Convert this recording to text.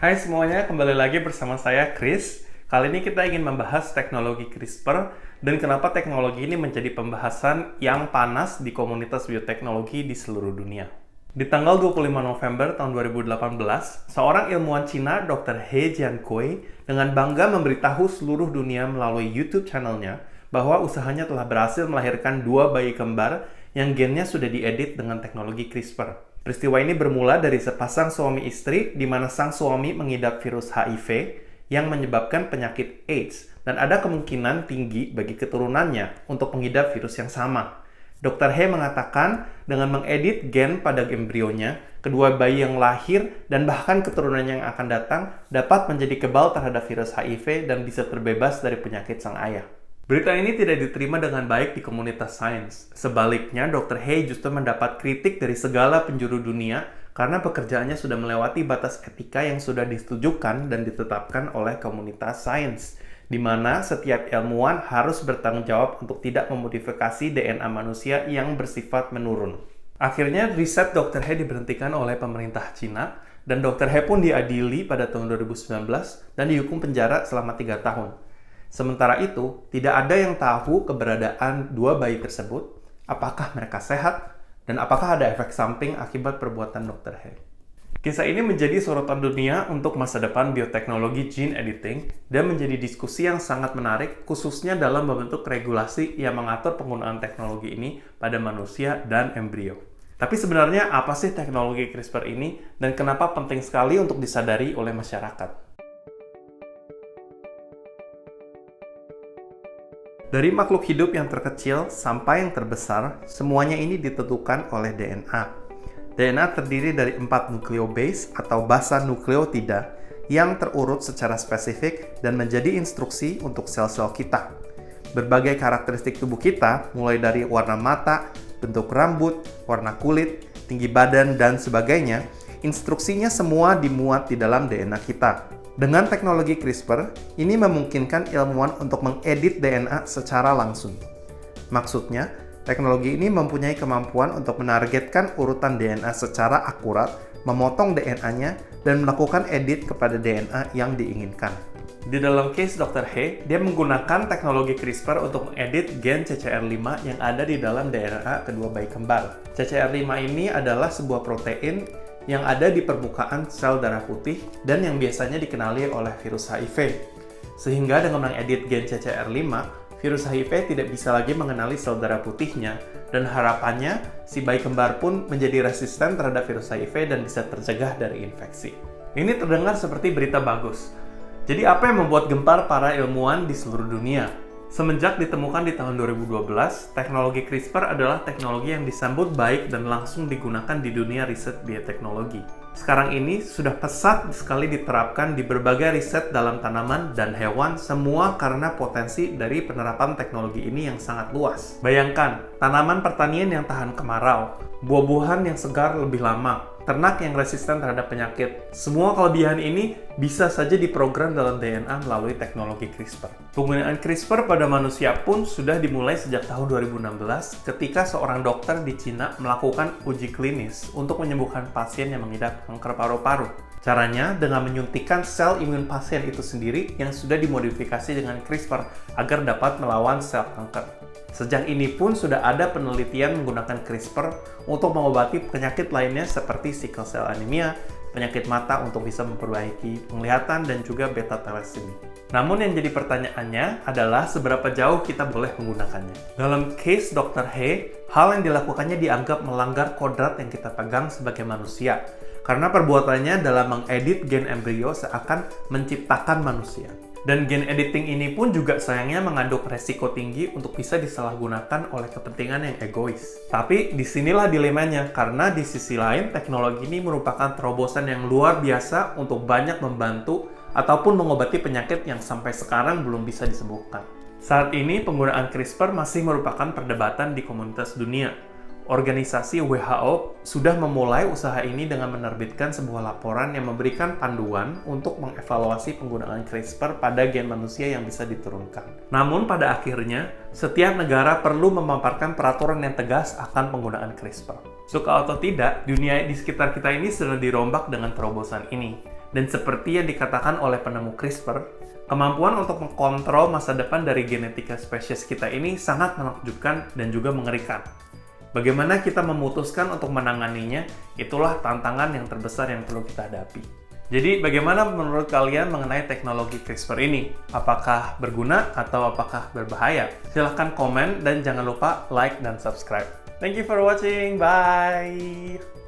Hai semuanya, kembali lagi bersama saya Chris. Kali ini kita ingin membahas teknologi CRISPR dan kenapa teknologi ini menjadi pembahasan yang panas di komunitas bioteknologi di seluruh dunia. Di tanggal 25 November tahun 2018, seorang ilmuwan Cina, Dr. He Jiankui, dengan bangga memberitahu seluruh dunia melalui YouTube channelnya bahwa usahanya telah berhasil melahirkan 2 bayi kembar yang gennya sudah diedit dengan teknologi CRISPR. Peristiwa ini bermula dari sepasang suami istri di mana sang suami mengidap virus HIV yang menyebabkan penyakit AIDS dan ada kemungkinan tinggi bagi keturunannya untuk mengidap virus yang sama. Dr. He mengatakan dengan mengedit gen pada embrionya, kedua bayi yang lahir dan bahkan keturunannya yang akan datang dapat menjadi kebal terhadap virus HIV dan bisa terbebas dari penyakit sang ayah. Berita ini tidak diterima dengan baik di komunitas sains. Sebaliknya, Dr. He justru mendapat kritik dari segala penjuru dunia karena pekerjaannya sudah melewati batas etika yang sudah disetujukan dan ditetapkan oleh komunitas sains, di mana setiap ilmuwan harus bertanggung jawab untuk tidak memodifikasi DNA manusia yang bersifat menurun. Akhirnya, riset Dr. He diberhentikan oleh pemerintah Cina, dan Dr. He pun diadili pada tahun 2019 dan dihukum penjara selama 3 tahun. Sementara itu, tidak ada yang tahu keberadaan 2 bayi tersebut, apakah mereka sehat, dan apakah ada efek samping akibat perbuatan Dr. He. Kisah ini menjadi sorotan dunia untuk masa depan bioteknologi gene editing dan menjadi diskusi yang sangat menarik, khususnya dalam membentuk regulasi yang mengatur penggunaan teknologi ini pada manusia dan embrio. Tapi sebenarnya apa sih teknologi CRISPR ini dan kenapa penting sekali untuk disadari oleh masyarakat? Dari makhluk hidup yang terkecil sampai yang terbesar, semuanya ini ditentukan oleh DNA. DNA terdiri dari 4 nukleobase atau basa nukleotida yang terurut secara spesifik dan menjadi instruksi untuk sel-sel kita. Berbagai karakteristik tubuh kita, mulai dari warna mata, bentuk rambut, warna kulit, tinggi badan, dan sebagainya, instruksinya semua dimuat di dalam DNA kita. Dengan teknologi CRISPR, ini memungkinkan ilmuwan untuk mengedit DNA secara langsung. Maksudnya, teknologi ini mempunyai kemampuan untuk menargetkan urutan DNA secara akurat, memotong DNA-nya, dan melakukan edit kepada DNA yang diinginkan. Di dalam case Dr. He, dia menggunakan teknologi CRISPR untuk mengedit gen CCR5 yang ada di dalam DNA kedua bayi kembar. CCR5 ini adalah sebuah protein yang ada di permukaan sel darah putih dan yang biasanya dikenali oleh virus HIV. Sehingga dengan mengedit gen CCR5, virus HIV tidak bisa lagi mengenali sel darah putihnya dan harapannya si bayi kembar pun menjadi resisten terhadap virus HIV dan bisa tercegah dari infeksi. Ini terdengar seperti berita bagus. Jadi apa yang membuat gempar para ilmuwan di seluruh dunia? Semenjak ditemukan di tahun 2012, teknologi CRISPR adalah teknologi yang disambut baik dan langsung digunakan di dunia riset bioteknologi. Sekarang ini sudah pesat sekali diterapkan di berbagai riset dalam tanaman dan hewan, semua karena potensi dari penerapan teknologi ini yang sangat luas. Bayangkan, tanaman pertanian yang tahan kemarau, buah-buahan yang segar lebih lama, ternak yang resisten terhadap penyakit. Semua kelebihan ini bisa saja diprogram dalam DNA melalui teknologi CRISPR. Penggunaan CRISPR pada manusia pun sudah dimulai sejak tahun 2016 ketika seorang dokter di Cina melakukan uji klinis untuk menyembuhkan pasien yang mengidap kanker paru-paru. Caranya dengan menyuntikkan sel imun pasien itu sendiri yang sudah dimodifikasi dengan CRISPR agar dapat melawan sel kanker. Sejak ini pun sudah ada penelitian menggunakan CRISPR untuk mengobati penyakit lainnya seperti sickle cell anemia, penyakit mata untuk bisa memperbaiki penglihatan, dan juga beta thalassemia. Namun yang jadi pertanyaannya adalah seberapa jauh kita boleh menggunakannya. Dalam case Dr. He, hal yang dilakukannya dianggap melanggar kodrat yang kita pegang sebagai manusia, karena perbuatannya dalam mengedit gen embrio seakan menciptakan manusia. Dan gen editing ini pun juga sayangnya mengandung resiko tinggi untuk bisa disalahgunakan oleh kepentingan yang egois. Tapi disinilah dilemanya, karena di sisi lain teknologi ini merupakan terobosan yang luar biasa untuk banyak membantu ataupun mengobati penyakit yang sampai sekarang belum bisa disembuhkan. Saat ini penggunaan CRISPR masih merupakan perdebatan di komunitas dunia. Organisasi WHO sudah memulai usaha ini dengan menerbitkan sebuah laporan yang memberikan panduan untuk mengevaluasi penggunaan CRISPR pada gen manusia yang bisa diturunkan. Namun pada akhirnya, setiap negara perlu memaparkan peraturan yang tegas akan penggunaan CRISPR. Suka atau tidak, dunia di sekitar kita ini sedang dirombak dengan terobosan ini. Dan seperti yang dikatakan oleh penemu CRISPR, kemampuan untuk mengontrol masa depan dari genetika spesies kita ini sangat menakjubkan dan juga mengerikan. Bagaimana kita memutuskan untuk menanganinya, itulah tantangan yang terbesar yang perlu kita hadapi. Jadi, bagaimana menurut kalian mengenai teknologi CRISPR ini? Apakah berguna atau apakah berbahaya? Silahkan komen dan jangan lupa like dan subscribe. Thank you for watching. Bye!